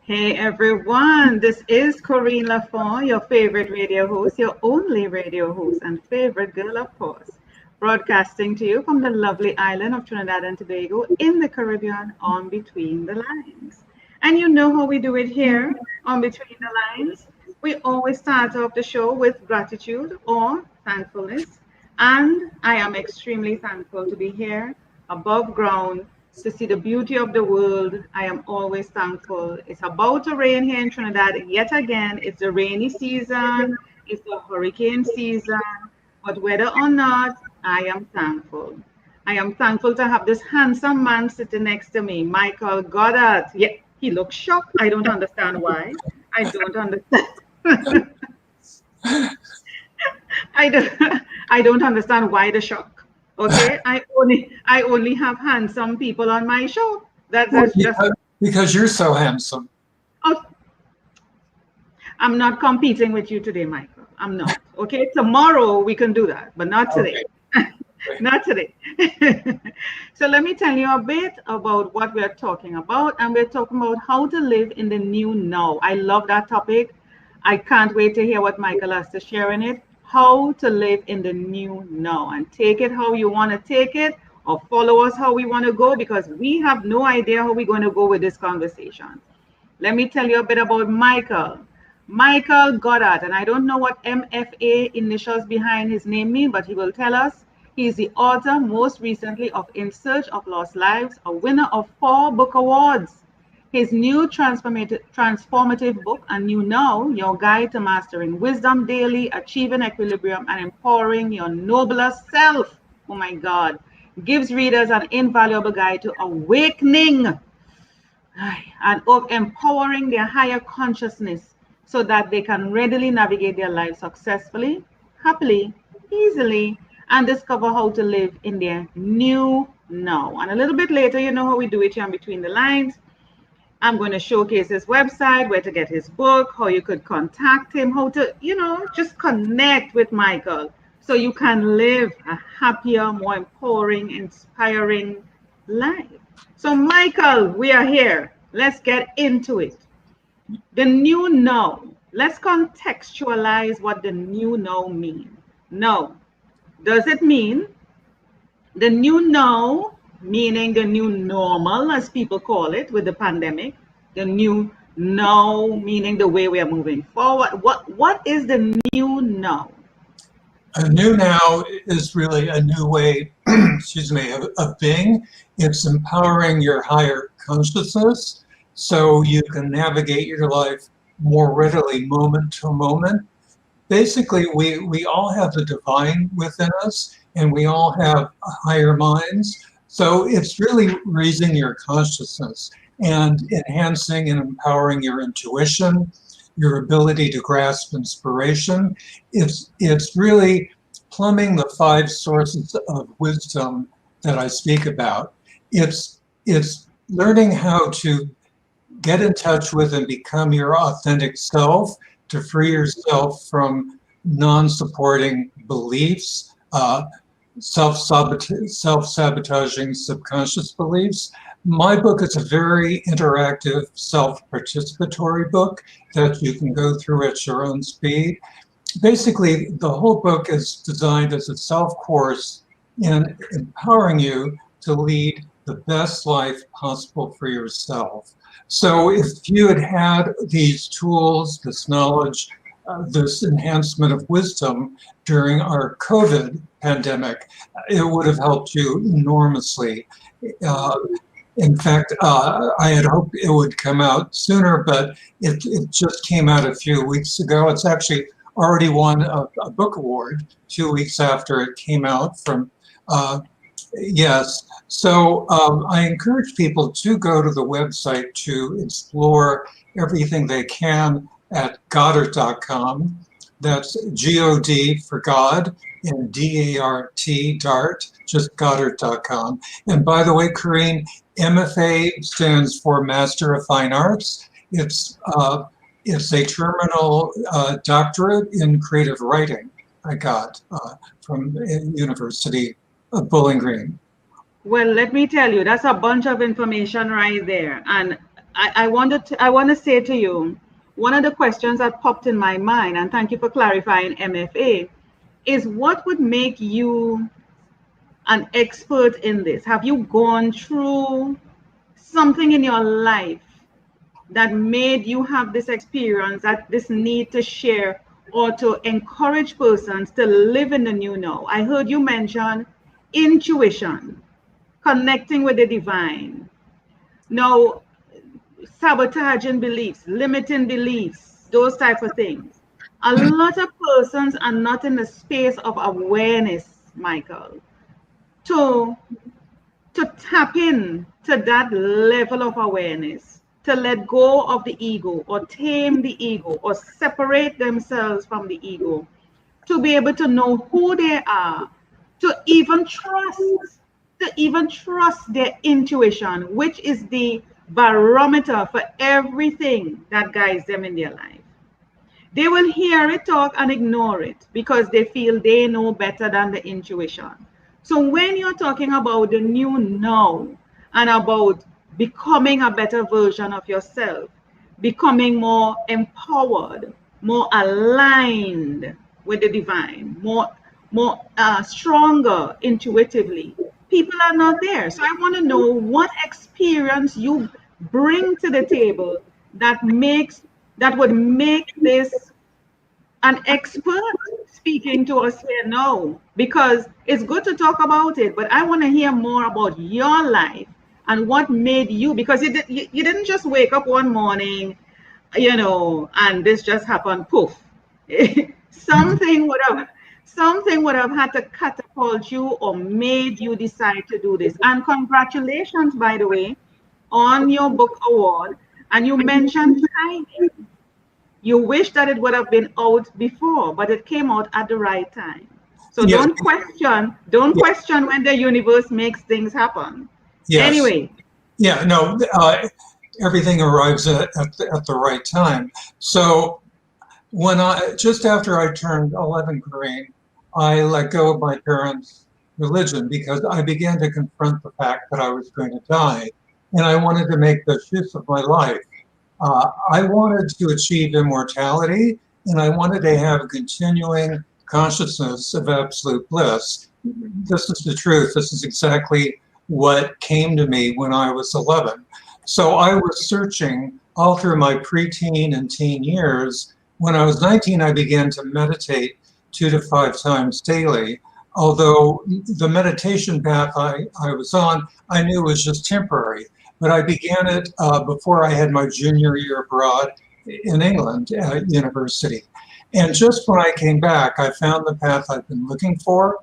Hey everyone, this is Corine La Font, your favorite radio host, your only radio host, and favorite girl, of course, broadcasting to you from the lovely island of Trinidad and Tobago in the Caribbean on Between the Lines. And you know how we do it here on Between the Lines. We always start off the show with gratitude or thankfulness. And I am extremely thankful to be here above ground to see the beauty of the world. I am always thankful. It's about to rain here in Trinidad yet again. It's the rainy season, it's the hurricane season, but whether or not, I am thankful. I am thankful to have this handsome man sitting next to me, Michael Goddart. Yeah, he looks shocked. I don't understand why. I don't understand. I don't, I don't understand why the shock. Okay, I only have handsome people on my show. Well, That's just. because you're so handsome. Oh, I'm not competing with you today, Michael. I'm not. Okay, tomorrow we can do that, but not today. Okay. Not today. So let me tell you a bit about what we're talking about, and we're talking about how to live in the new now. I love that topic. I can't wait to hear what Michael has to share in it. How to live in the new now, and take it how you want to take it, or follow us how we want to go, because we have no idea how we're going to go with this conversation. Let me tell you a bit about Michael. Michael Goddard, and I don't know what MFA initials behind his name mean, but he will tell us. He is the author, most recently, of In Search of Lost Lives, a winner of 4 book awards. His new transformative book, A New Now, Your Guide to Mastering Wisdom Daily, Achieving Equilibrium, and Empowering Your Nobler Self, oh my God, gives readers an invaluable guide to awakening and of empowering their higher consciousness so that they can readily navigate their lives successfully, happily, easily, and discover how to live in their new now. And a little bit later, you know how we do it here on Between the Lines. I'm going to showcase his website, where to get his book, how you could contact him, how to, just connect with Michael so you can live a happier, more empowering, inspiring life. So, Michael, we are here. Let's get into it. The new now. Let's contextualize what the new now means. Now, does it mean the new now, meaning the new normal, as people call it with the pandemic? The new now, meaning the way we are moving forward. What is the new now? A new now is really a new way, excuse me, of being. It's empowering your higher consciousness so you can navigate your life more readily moment to moment. Basically, we all have the divine within us, and we all have higher minds. So it's really raising your consciousness and enhancing and empowering your intuition, your ability to grasp inspiration. It's really plumbing the 5 sources of wisdom that I speak about. It's learning how to get in touch with and become your authentic self, to free yourself from non-supporting beliefs, self-sabotaging subconscious beliefs. My book is a very interactive, self-participatory book that you can go through at your own speed. Basically, the whole book is designed as a self-course in empowering you to lead the best life possible for yourself. So if you had had these tools, this knowledge, this enhancement of wisdom during our COVID pandemic, it would have helped you enormously. In fact, I had hoped it would come out sooner, but it just came out a few weeks ago. It's actually already won a book award 2 weeks after it came out from, yes. So I encourage people to go to the website to explore everything they can at Goddart.com. That's G-O-D for God and D-A-R-T, Dart, just Goddart.com. And by the way, Corine, MFA stands for Master of Fine Arts. It's a terminal doctorate in creative writing I got from University of Bowling Green. Well, let me tell you, that's a bunch of information right there. And I want to say to you, one of the questions that popped in my mind, and thank you for clarifying MFA, is what would make you an expert in this? Have you gone through something in your life that made you have this experience, that this need to share or to encourage persons to live in the new now? I heard you mention intuition, connecting with the divine. Now, sabotaging beliefs, limiting beliefs, those type of things. A lot of persons are not in the space of awareness, Michael, to tap in to that level of awareness, to let go of the ego or tame the ego or separate themselves from the ego, to be able to know who they are, to even trust their intuition, which is the barometer for everything that guides them in their life. They will hear it talk and ignore it because they feel they know better than the intuition. So when you're talking about the new now and about becoming a better version of yourself, becoming more empowered, more aligned with the divine, more stronger intuitively, people are not there. So I want to know what experience you bring to the table that would make this an expert speaking to us here now, because it's good to talk about it, but I want to hear more about your life and what made you, because you didn't just wake up one morning, and this just happened, poof. something would have something would have had to catapult you or made you decide to do this. And congratulations, by the way, on your book award. And you mentioned timing. You wish that it would have been out before, but it came out at the right time. So Yes, don't question when the universe makes things happen. yes, Anyway, yeah, no, everything arrives at the right time. So just after I turned 11, Corrine, I let go of my parents' religion because I began to confront the fact that I was going to die, and I wanted to make the use of my life. I wanted to achieve immortality, and I wanted to have a continuing consciousness of absolute bliss. This is the truth. This is exactly what came to me when I was 11. So I was searching all through my preteen and teen years. When I was 19, I began to meditate 2 to 5 times daily. Although the meditation path I was on, I knew was just temporary. But I began it before I had my junior year abroad in England at university. And just when I came back, I found the path I've been looking for.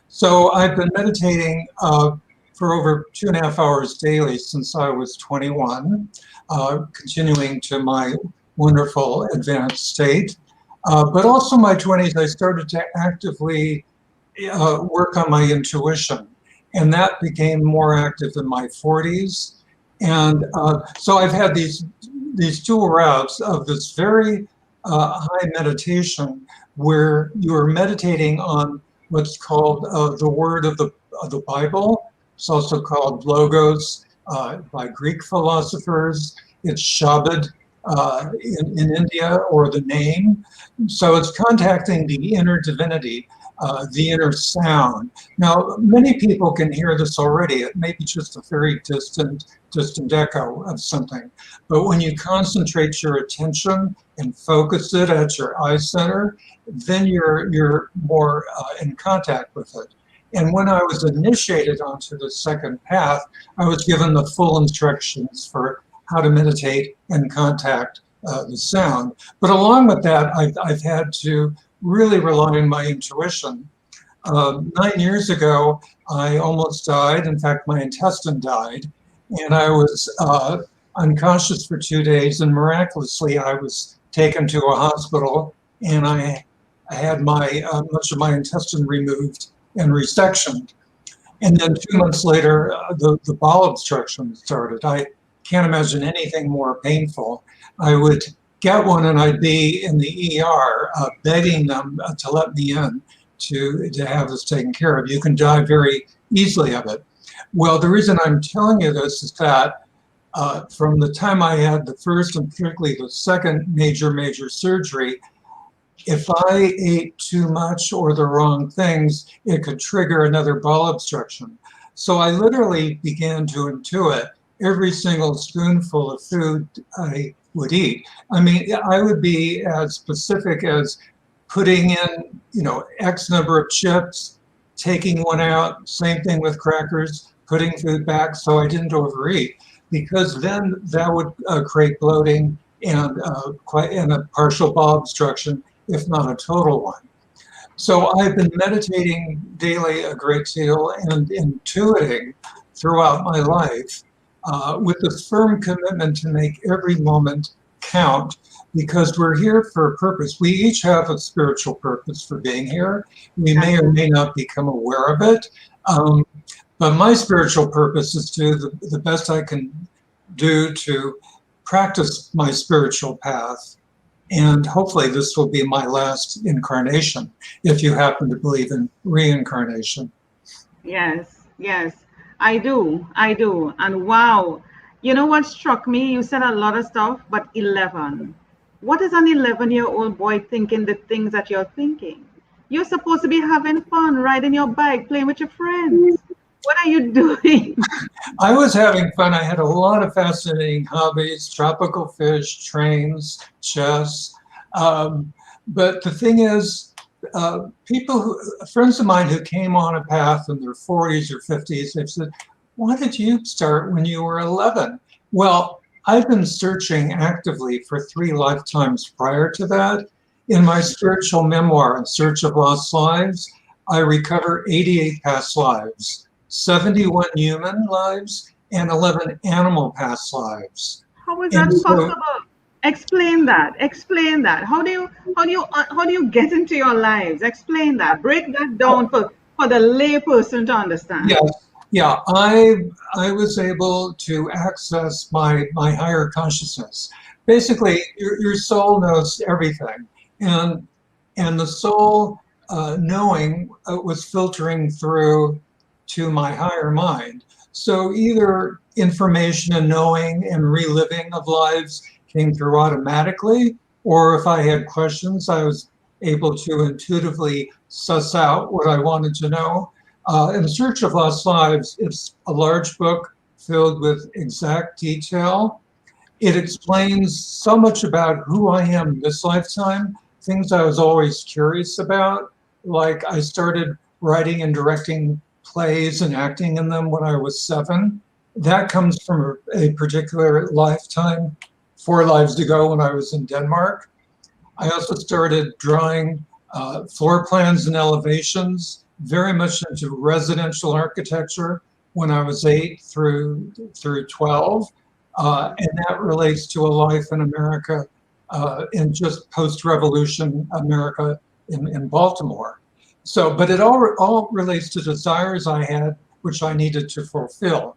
So I've been meditating for over 2.5 hours daily since I was 21, continuing to my wonderful advanced state. But also my 20s, I started to actively work on my intuition. And that became more active in my 40s. And so I've had these dual routes of this very high meditation where you're meditating on what's called the word of the Bible. It's also called logos by Greek philosophers. It's Shabad in India, or the name. So it's contacting the inner divinity, the inner sound. Now, many people can hear this already. It may be just a very distant echo of something. But when you concentrate your attention and focus it at your eye center, then you're more in contact with it. And when I was initiated onto the second path, I was given the full instructions for how to meditate and contact the sound. But along with that, I've had to really rely on my intuition. 9 years ago, I almost died. In fact, my intestine died. And I was unconscious for 2 days. And miraculously, I was taken to a hospital. And I had much of my intestine removed and resectioned. And then 2 months later, the bowel obstruction started. I can't imagine anything more painful. I would get one and I'd be in the ER begging them to let me in to have this taken care of. You can die very easily of it. Well, the reason I'm telling you this is that From the time I had the first and particularly the second major surgery, if I ate too much or the wrong things, it could trigger another bowel obstruction. So I literally began to intuit every single spoonful of food I would eat. I mean, I would be as specific as putting in, X number of chips, taking one out, same thing with crackers, putting food back so I didn't overeat, because then that would create bloating and and a partial bowel obstruction, if not a total one. So I've been meditating daily a great deal and intuiting throughout my life with this firm commitment to make every moment count, because we're here for a purpose. We each have a spiritual purpose for being here. We may or may not become aware of it. Um, but my spiritual purpose is to do the best I can do to practice my spiritual path. And hopefully this will be my last incarnation, if you happen to believe in reincarnation. Yes, yes, I do. I do. And wow, you know what struck me? You said a lot of stuff, but 11. What is an 11-year-old boy thinking the things that you're thinking? You're supposed to be having fun, riding your bike, playing with your friends. What are you doing? I was having fun. I had a lot of fascinating hobbies: tropical fish, trains, chess. Um, but the thing is, friends of mine who came on a path in their 40s or 50s, they've said, why did you start when you were 11? Well, I've been searching actively for 3 lifetimes prior to that. In my spiritual memoir, In Search of Lost Lives, I recover 88 past lives, 71 human lives, and 11 animal past lives. How is And that so, possible? Explain that. Explain that. How do you get into your lives? Explain that. Break that down for the lay person to understand. yes, yeah, I was able to access my higher consciousness. Basically, your soul knows everything, and the soul knowing was filtering through to my higher mind. So either information and knowing and reliving of lives came through automatically, or if I had questions, I was able to intuitively suss out what I wanted to know. In Search of Lost Lives, it's a large book filled with exact detail. It explains so much about who I am this lifetime, things I was always curious about. Like I started writing and directing plays and acting in them when I was 7. That comes from a particular lifetime, 4 lives ago when I was in Denmark. I also started drawing floor plans and elevations, very much into residential architecture when I was 8 through 12. And that relates to a life in America, in just post-revolution America in Baltimore. So, but it all relates to desires I had, which I needed to fulfill.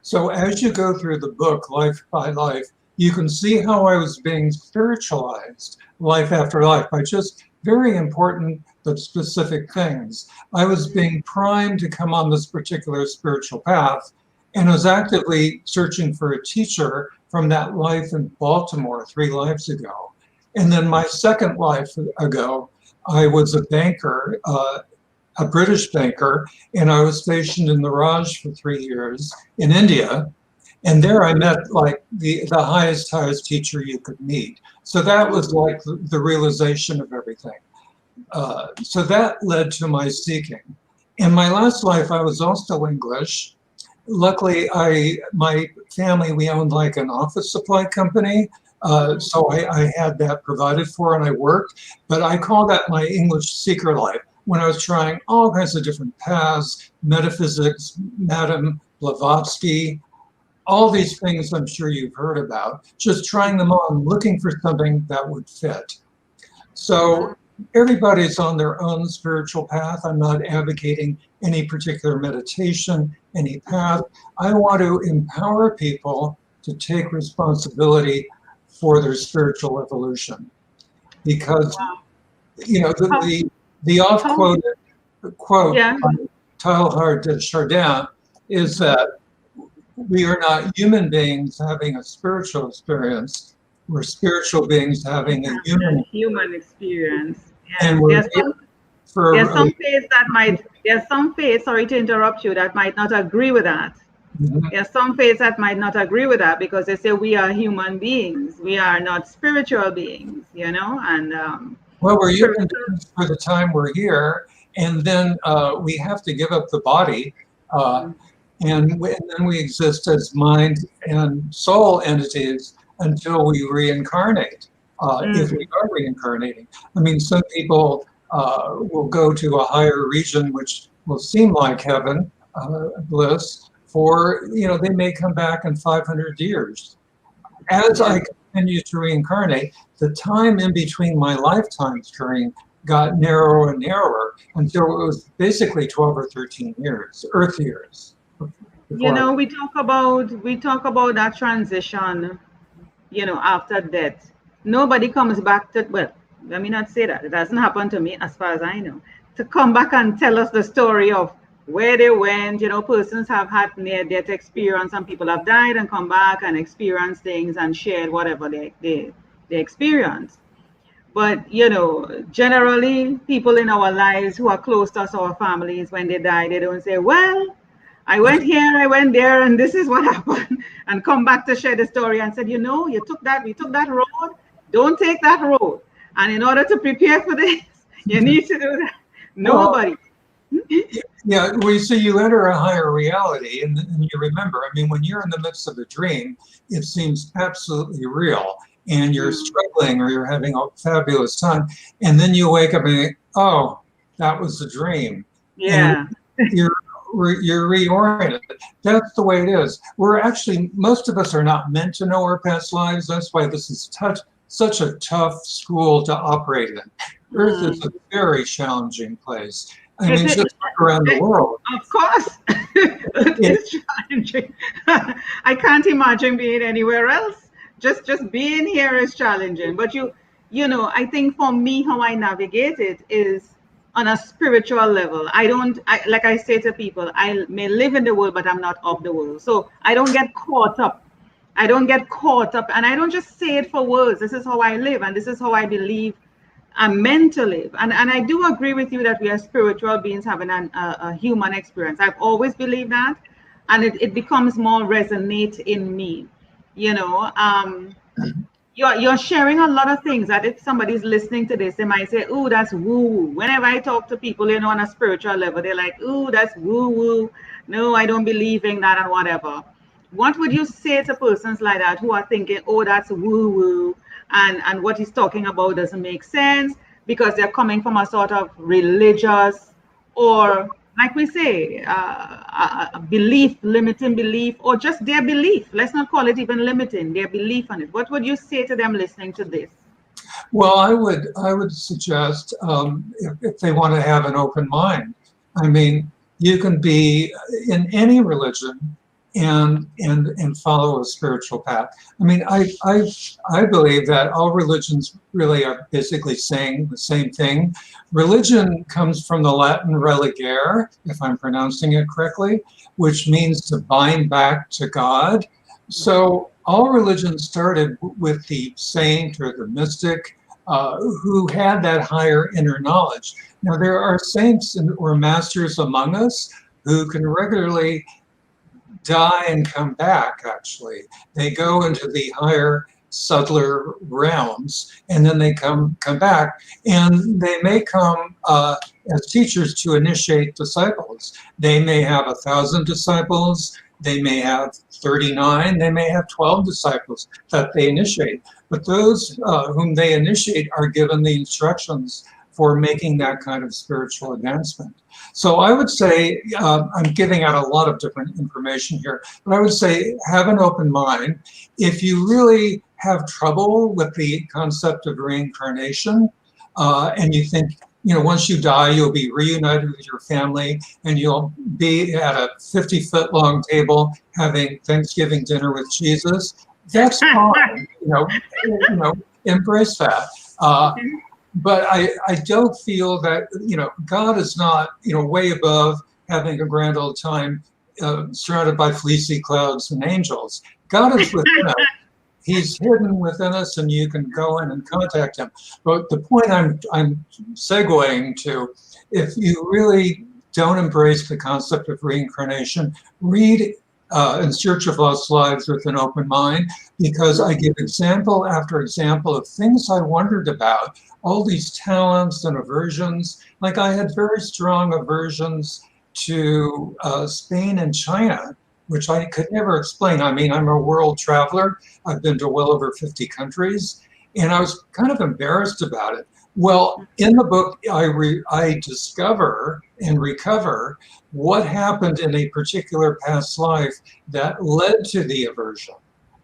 So as you go through the book, Life by Life, you can see how I was being spiritualized life after life by just very important but specific things. I was being primed to come on this particular spiritual path and was actively searching for a teacher from that life in Baltimore 3 lives ago. And then my second life ago, I was a banker, a British banker, and I was stationed in the Raj for 3 years in India. And there I met like the highest teacher you could meet. So that was like the realization of everything. So that led to my seeking. In my last life, I was also English. Luckily, my family, we owned like an office supply company. So I had that provided for and I worked, but I call that my English seeker life when I was trying all kinds of different paths, metaphysics, Madame Blavatsky, all these things I'm sure you've heard about, just trying them on, looking for something that would fit. So everybody's on their own spiritual path. I'm not advocating any particular meditation, any path. I want to empower people to take responsibility for their spiritual evolution. Because, How, the how, oft-quoted quote yeah. by Teilhard de Chardin is that we are not human beings having a spiritual experience. We're spiritual beings having a A human human experience. experience. And Yes. we're here There's for, some faiths that might, there's some faiths, sorry to interrupt you, that might not agree with that. There's some faiths that might not agree with that because they say we are human beings. We are not spiritual beings, you know, and well, we're human spiritual. beings for the time we're here. And then we have to give up the body. Uh, and then we exist as mind and soul entities until we reincarnate, if we Mm, are reincarnating. I mean, some people will go to a higher region, which will seem like heaven, bliss, for, they may come back in 500 years. As yeah. I continue to reincarnate, the time in between my lifetimes, Corrine, got narrower and narrower until it was basically 12 or 13 years, Earth years, You before I. know, we talk about that transition, you know, after death. Nobody comes back to, well, let me not say that. It doesn't happen to me as far as I know. To come back and tell us the story of where they went, you know, persons have had near death experience and people have died and come back and experienced things and shared whatever they experienced. But, you know, generally people in our lives who are close to us, our families, when they die, they don't say, well, I went here, I went there, and this is what happened, and come back to share the story and said, you know, we took that road, don't take that road. And in order to prepare for this, you need to do that. Well, Nobody. yeah, well, you see, you enter a higher reality, and you remember. I mean, when you're in the midst of a dream, it seems absolutely real, and you're Mm, struggling or you're having a fabulous time, and then you wake up and think, oh, that was a dream, and yeah. you're you're reoriented. That's the way it is. We're actually, most of us are not meant to know our past lives. That's why this is such a tough school to operate in. Earth is a Mm. very challenging place. I It, mean, it, just look around the it, world. of course, it It, is challenging. I can't imagine being anywhere else. Just being here is challenging. But you know, I think for me, how I navigate it is on a spiritual level. Like I say to people, I may live in the world, but I'm not of the world. So I don't get caught up. I don't get caught up, and I don't just say it for words. This is how I live, and this is how I believe I'm meant to live. And I do agree with you that we are spiritual beings having a human experience. I've always believed that, and it becomes more resonate in me. You know, you're sharing a lot of things that if somebody's listening to this, they might say, "Ooh, that's woo woo." Whenever I talk to people, you know, on a spiritual level, they're like, "Ooh, that's woo woo." No, I don't believe in that and whatever. What would you say to persons like that who are thinking, "Oh, that's woo woo," and what he's talking about doesn't make sense because they're coming from a sort of religious or like we say, a belief, limiting belief, or just their belief. Let's not call it even limiting, their belief on it. What would you say to them listening to this? well, I would suggest if they want to have an open mind. I mean, you can be in any religion and follow a spiritual path. I mean, I believe that all religions really are basically saying the same thing. Religion comes from the Latin religare, if I'm pronouncing it correctly, which means to bind back to God. So all religions started with the saint or the mystic who had that higher inner knowledge. Now, there are saints or masters among us who can regularly die and come back, actually. They go into the higher, subtler realms, and then they come back. And they may come as teachers to initiate disciples. They may have 1,000 disciples. They may have 39. They may have 12 disciples that they initiate. But those whom they initiate are given the instructions for making that kind of spiritual advancement. So I would say, I'm giving out a lot of different information here, but I would say have an open mind. If you really have trouble with the concept of reincarnation, and you think, once you die, you'll be reunited with your family and you'll be at a 50-foot long table having Thanksgiving dinner with Jesus, that's fine. Embrace that. But I don't feel that, God is not, way above having a grand old time surrounded by fleecy clouds and angels. God is within us. He's hidden within us, and you can go in and contact him. But the point I'm segueing to, if you really don't embrace the concept of reincarnation, read In Search of Lost Lives with an open mind, because I give example after example of things I wondered about, all these talents and aversions. Like I had very strong aversions to Spain and China, which I could never explain. I mean, I'm a world traveler. I've been to well over 50 countries, and I was kind of embarrassed about it. Well, in the book, I discover and recover what happened in a particular past life that led to the aversion.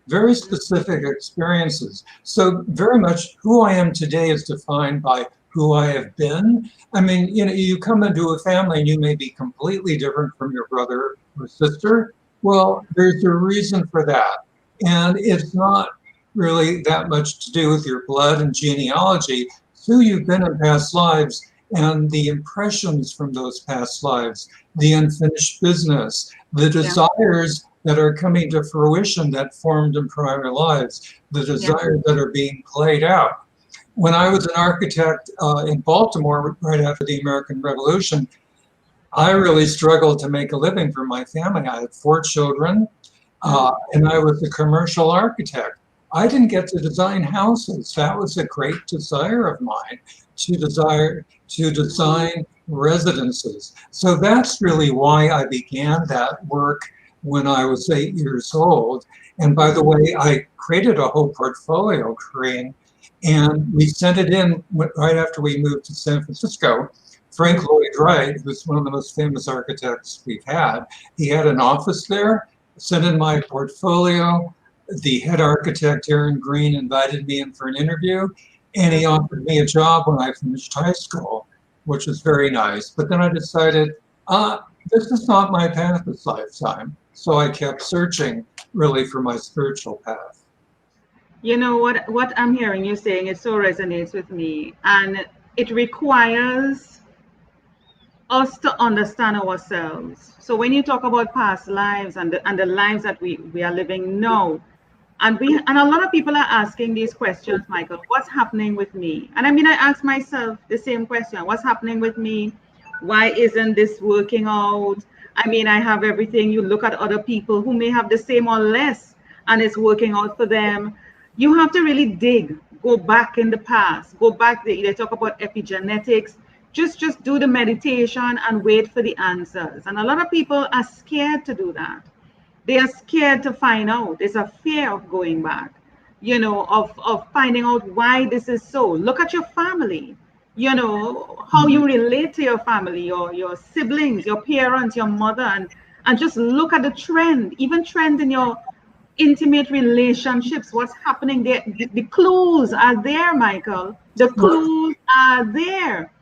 Very specific experiences. So very much who I am today is defined by who I have been. I mean, you know, you come into a family and you may be completely different from your brother or sister. Well, there's a reason for that. And it's not really that much to do with your blood and genealogy. It's who you've been in past lives and the impressions from those past lives, the unfinished business, the desires that are coming to fruition that formed in prior lives, the desires that are being played out. When I was an architect in Baltimore right after the American Revolution, I really struggled to make a living for my family. I had 4 children, and I was a commercial architect. I didn't get to design houses. That was a great desire of mine, to design residences. So that's really why I began that work when I was 8 years old. And by the way, I created a whole portfolio, Corine, and we sent it in right after we moved to San Francisco. Frank Lloyd Wright, who's one of the most famous architects we've had, he had an office there, sent in my portfolio. The head architect, Aaron Green, invited me in for an interview, and he offered me a job when I finished high school, which was very nice. But then I decided, this is not my path this lifetime. So I kept searching really for my spiritual path. You know what I'm hearing you saying, it so resonates with me, and it requires us to understand ourselves. So when you talk about past lives and the lives that we are living now, and a lot of people are asking these questions, Michael, what's happening with me? And I mean, I ask myself the same question, what's happening with me? Why isn't this working out? I mean, I have everything. You look at other people who may have the same or less, and it's working out for them. You have to really dig, go back in the past, go back. They talk about epigenetics. Just do the meditation and wait for the answers. And a lot of people are scared to do that. They are scared to find out. There's a fear of going back, you know, of finding out why this is so. Look at your family, you know, how you relate to your family, your siblings, your parents, your mother, and just look at the trend, even trends in your intimate relationships, what's happening there. The clues are there, Michael. The clues are there.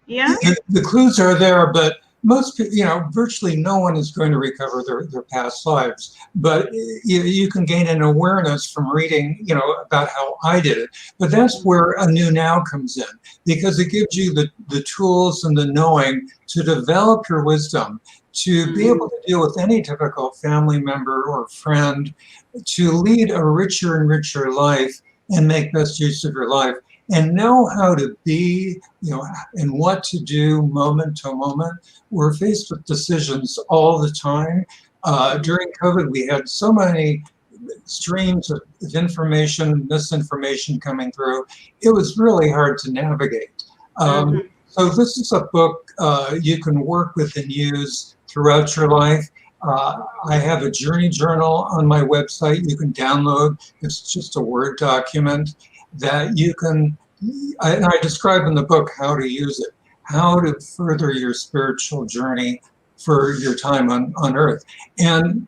Yeah. The clues are there, but most, you know, virtually no one is going to recover their past lives. But you can gain an awareness from reading, you know, about how I did it. But that's where a new now comes in, because it gives you the tools and the knowing to develop your wisdom, to be able to deal with any difficult family member or friend, to lead a richer and richer life and make best use of your life, and know how to be, you know, and what to do moment to moment. We're faced with decisions all the time. During COVID, we had so many streams of information, misinformation coming through. It was really hard to navigate. So this is a book you can work with and use throughout your life. I have a journey journal on my website you can download. It's just a Word document that you can, and I describe in the book how to use it, how to further your spiritual journey for your time on Earth. And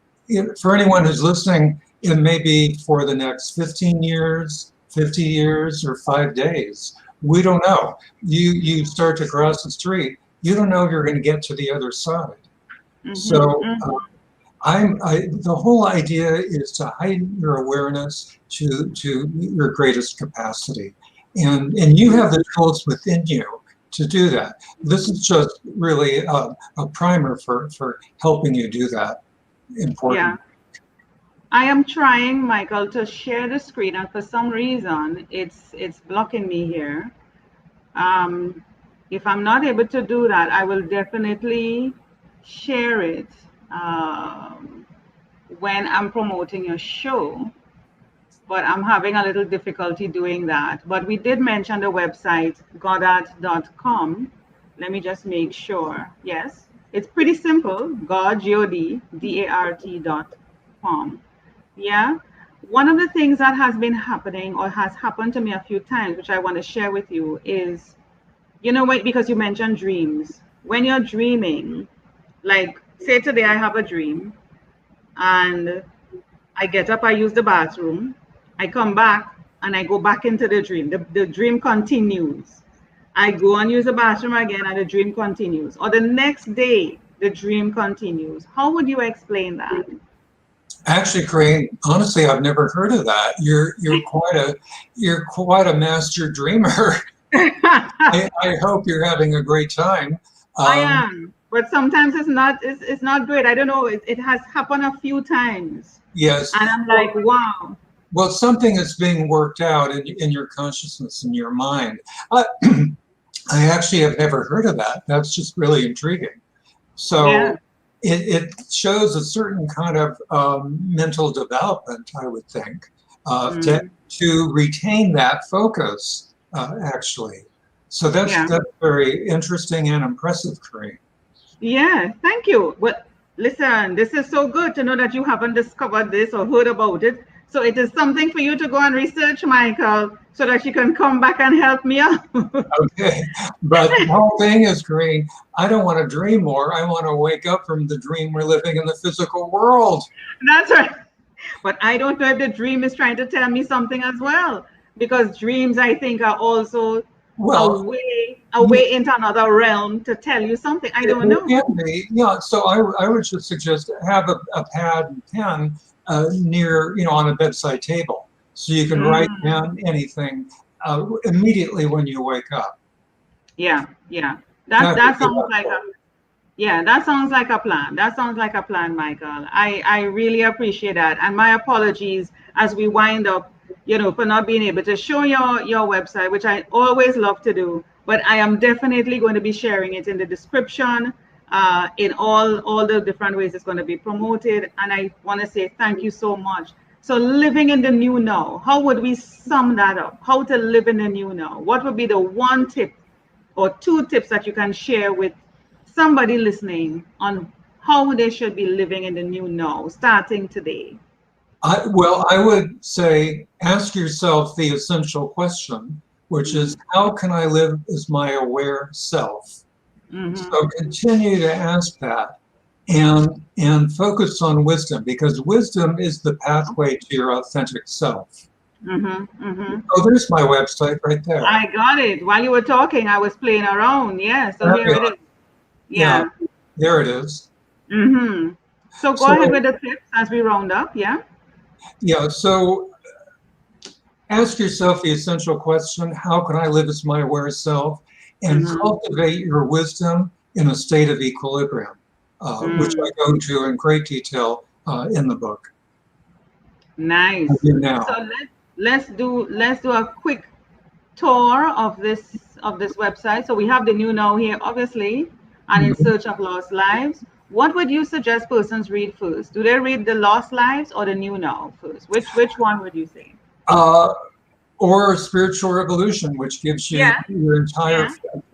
for anyone who's listening, it may be for the next 15 years, 50 years, or 5 days. We don't know. You start to cross the street, you don't know if you're going to get to the other side. So the whole idea is to heighten your awareness to your greatest capacity. And you have the tools within you to do that. This is just really a primer for helping you do that. Yeah. important. I am trying, Michael, to share the screen, and for some reason, it's blocking me here. Um, if I'm not able to do that, I will definitely share it when I'm promoting your show. But I'm having a little difficulty doing that. But we did mention the website, goddart.com. Let me just make sure. Yes, it's pretty simple. GODDART.com. Yeah. One of the things that has been happening or has happened to me a few times, which I want to share with you, is, what, because you mentioned dreams. When you're dreaming, like say today I have a dream and I get up, I use the bathroom, I come back and I go back into the dream. The dream continues. I go and use the bathroom again and the dream continues. Or the next day, the dream continues. How would you explain that? Actually, Corine, honestly, I've never heard of that. You're quite a master dreamer. I hope you're having a great time. I Um, am, but sometimes it's not great. I don't know. It has happened a few times, yes. and I'm like, Well, wow. well, something is being worked out in your consciousness, in your mind. I, I actually have never heard of that. That's just really intriguing. Yeah. So it shows a certain kind of mental development, I would think, Mm, to retain that focus, actually. So that's yeah. that's very interesting and impressive, Kareem. Yeah. Thank you. Well, listen, this is so good to know that you haven't discovered this or heard about it. So it is something for you to go and research, Michael, so that you can come back and help me out. Okay, but the whole thing is, Kareem, I don't want to dream more. I want to wake up from the dream we're living in the physical world. That's right. But I don't know if the dream is trying to tell me something as well, because dreams, I think, are also Well, a way into another realm to tell you something. I don't it know. can be, yeah. So I would just suggest have a pad and pen near, on a bedside table, so you can write Mm, down anything immediately when you wake up. yeah, yeah. That That would that be sounds like a helpful. yeah, that sounds like a plan. That sounds like a plan, Michael. I really appreciate that. And my apologies as we wind up, for not being able to show your website, which I always love to do. But I am definitely going to be sharing it in the description, in all the different ways it's going to be promoted. And I want to say thank you so much. So living in the new now, how would we sum that up? How to live in the new now? What would be the one tip or two tips that you can share with somebody listening on how they should be living in the new now, starting today? Well, I would say ask yourself the essential question, which is Mm, how can I live as my aware self? mm-hmm. So continue to ask that and focus on wisdom, because wisdom is the pathway to your authentic self. Mm-hmm. Mm-hmm. Oh, there's my website right there. I got it. While you were talking, I was playing around. Yeah, so here it Fabulous. is. Yeah, Yeah. there it is. Mm-hmm. So go ahead So with the tips as we round up. Yeah. yeah, so ask yourself the essential question, how can I live as my aware self? And Mm-hmm. cultivate your wisdom in a state of equilibrium, which I Mm. go to in great detail in the book. I Nice. do So now. let's do a quick tour of this website. So we have the new now here, obviously, and in Mhm. search of lost lives. What would you suggest persons read first? Do they read the lost lives or the new now first? Which one would you say? Uh, or spiritual revolution, which gives you Yeah, your entire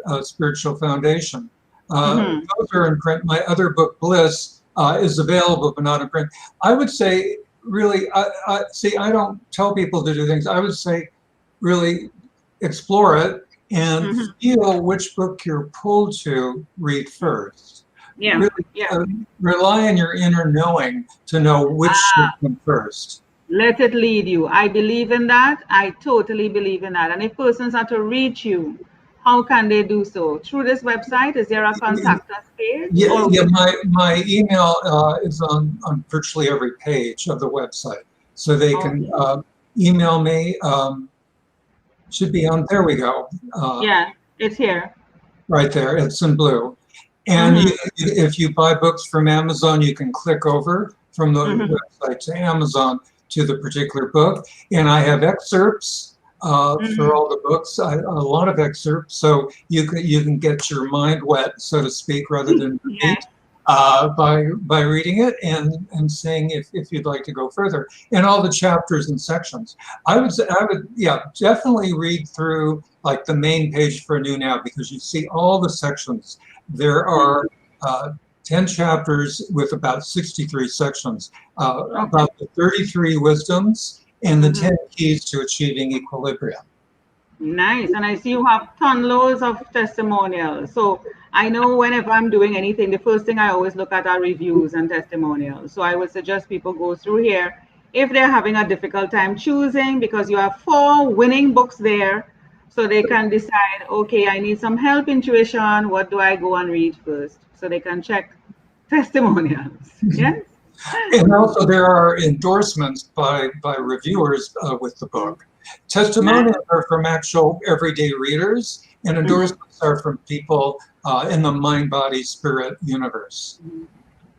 yeah. spiritual foundation. Mm-hmm. Those are in print. My other book, Bliss, is available but not in print. I would say, really, see, I don't tell people to do things. I would say, really, explore it and Mm-hmm. feel which book you're pulled to read first. Yeah, Really, yeah. rely on your inner knowing to know which should come first. Let it lead you. I believe in that. I totally believe in that. And if persons are to reach you, how can they do so? Through this website? Is there a contact us page? Yeah, Or yeah. which My email is on virtually every page of the website, so they can okay. email me. Should be on. There we go. Yeah, it's here. Right there. It's in blue. And Mm-hmm. if you buy books from Amazon, you can click over from the website to Amazon to the particular book. And I have excerpts for all the books, a lot of excerpts, so you can get your mind wet, so to speak, rather than your Yes. feet, by reading it and seeing if you'd like to go further. And all the chapters and sections. I would yeah, definitely read through like the main page for New Now, because you see all the sections. There are 10 chapters with about 63 sections, about the 33 wisdoms and the 10 keys to achieving equilibrium. Nice. And I see you have loads of testimonials. So I know whenever I'm doing anything, the first thing I always look at are reviews and testimonials. So I would suggest people go through here if they're having a difficult time choosing, because you have 4 winning books there. So they can decide, okay, I need some help in tuition. What do I go and read first? So they can check testimonials. Yes. And also there are endorsements by reviewers with the book. Testimonials are from actual everyday readers, and endorsements are from people in the mind, body, spirit universe.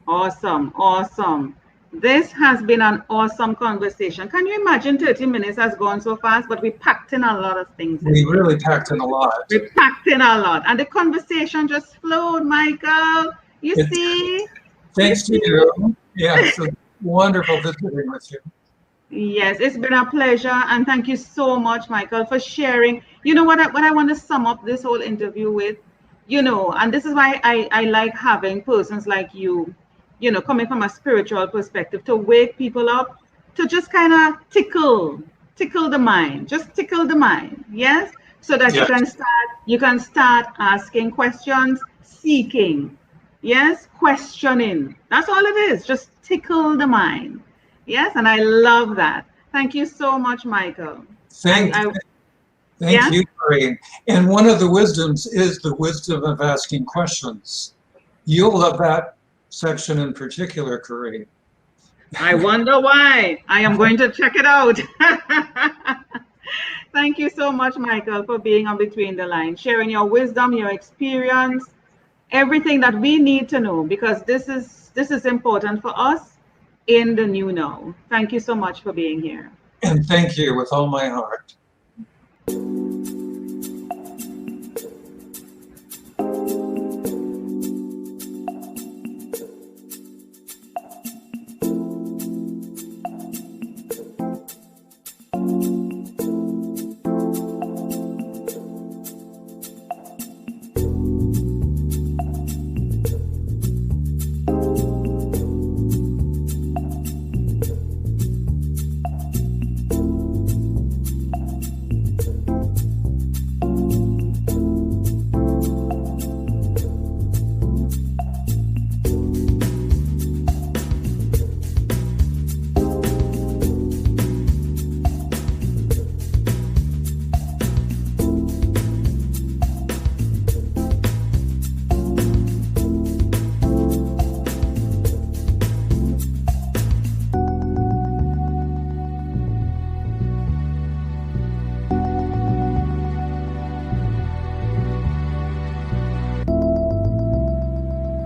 Awesome. Awesome. This has been an awesome conversation. Can you imagine 30 minutes has gone so fast, but we packed in a lot of things. We really packed in a lot. We packed in a lot. And the conversation just flowed, Michael. You see? Thanks to you. Yeah, it's wonderful visiting with you. Yes, it's been a pleasure. And thank you so much, Michael, for sharing. You know what I want to sum up this whole interview with? You know, and this is why I like having persons like you know, coming from a spiritual perspective, to wake people up, to just kind of tickle the mind, just tickle the mind. Yes. So that you can start asking questions, seeking. Yes. Questioning. That's all it is. Just tickle the mind. Yes. And I love that. Thank you so much, Michael. Thank you, Corine. And one of the wisdoms is the wisdom of asking questions. You'll love that section in particular, Corine. I wonder why. I am going to check it out. Thank you so much, Michael, for being on Between the Lines, sharing your wisdom, your experience, everything that we need to know, because this is important for us in the new now. Thank you so much for being here. And thank you with all my heart.